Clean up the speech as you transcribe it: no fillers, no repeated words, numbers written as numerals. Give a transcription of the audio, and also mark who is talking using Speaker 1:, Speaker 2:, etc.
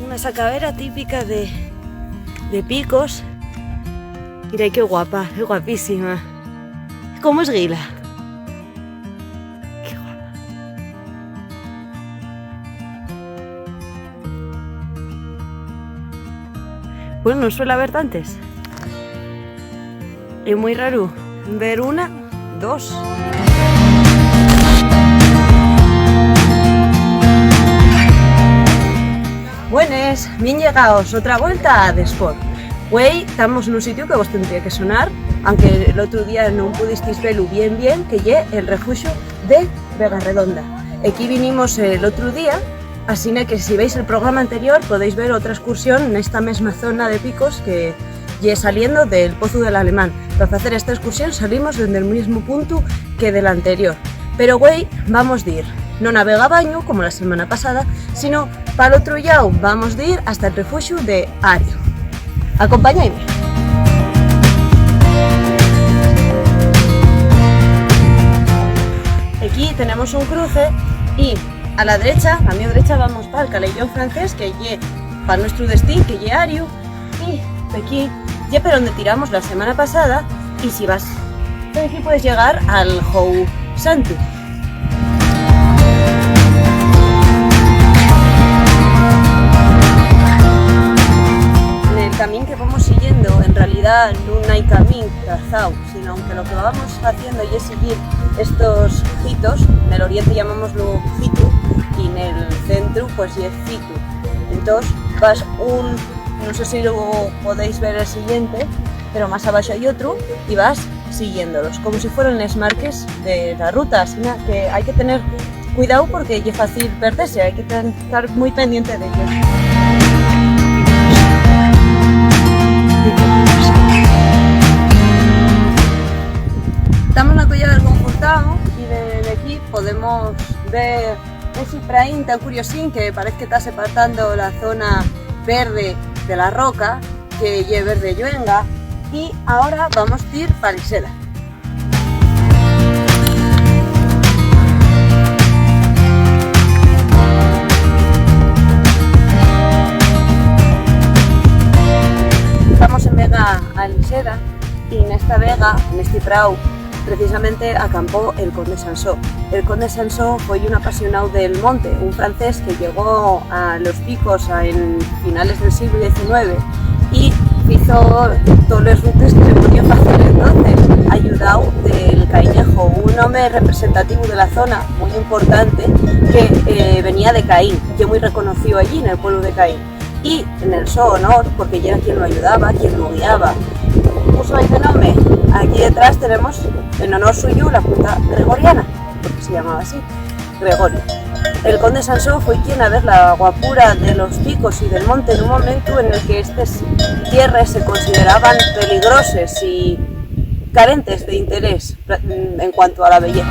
Speaker 1: una sacavera típica de Picos. Mirad qué guapa, qué guapísima. ¿Cómo es Guila? Qué guapa. Bueno, no suele haber tantas. Es muy raro ver una, dos. Buenas, bien llegados, otra vuelta a The Spot. Güey, estamos en un sitio que vos tendría que sonar, aunque el otro día no pudisteis verlo bien, que es el refugio de Vega Redonda. Aquí vinimos el otro día, así que si veis el programa anterior podéis ver otra excursión en esta misma zona de Picos que ya saliendo del Pozo del Alemán. Para hacer esta excursión salimos desde el mismo punto que del anterior. Pero güey, vamos a ir, no navega baño como la semana pasada, sino para el otro lado vamos a ir hasta el refugio de Ario. Acompáñame. Aquí tenemos un cruce y a la derecha, a mi derecha, vamos para el Calellón francés, que es para nuestro destino, que es Ario, y de aquí ya por donde tiramos la semana pasada, y si vas de aquí puedes llegar al Jou Santo. El camino que vamos siguiendo, en realidad no hay camino trazado, sino que lo que vamos haciendo es seguir estos hitos. En el oriente llamámoslo hitu y en el centro pues es fitu. Entonces vas no sé si lo podéis ver el siguiente, pero más abajo hay otro y vas siguiéndolos, como si fueran las marques de la ruta, así que hay que tener cuidado porque es fácil perderse, hay que estar muy pendiente de ellos. Estamos en la Collada del Confortado y desde aquí podemos ver ese praín tan curiosín que parece que está separando la zona verde de la roca, que es verde lluenga, y ahora vamos a ir para Liseda. Estamos en Vega a Liseda y en esta vega, en este prau, precisamente acampó el Conde Sansó. El Conde Sansó fue un apasionado del monte, un francés que llegó a los Picos en finales del siglo XIX y hizo todas las rutas que se podían hacer entonces, ayudado del Cainejo, un hombre representativo de la zona, muy importante, que venía de Caín, que muy reconocido allí en el pueblo de Caín. Y en el su honor, porque ya era quien lo ayudaba, quien lo guiaba, puso este nombre. Aquí detrás tenemos, en honor suyo, la punta gregoriana, porque se llamaba así, Gregorio. El Conde Sansó fue quien a ver la guapura de los Picos y del monte en un momento en el que estas tierras se consideraban peligrosas y carentes de interés en cuanto a la belleza.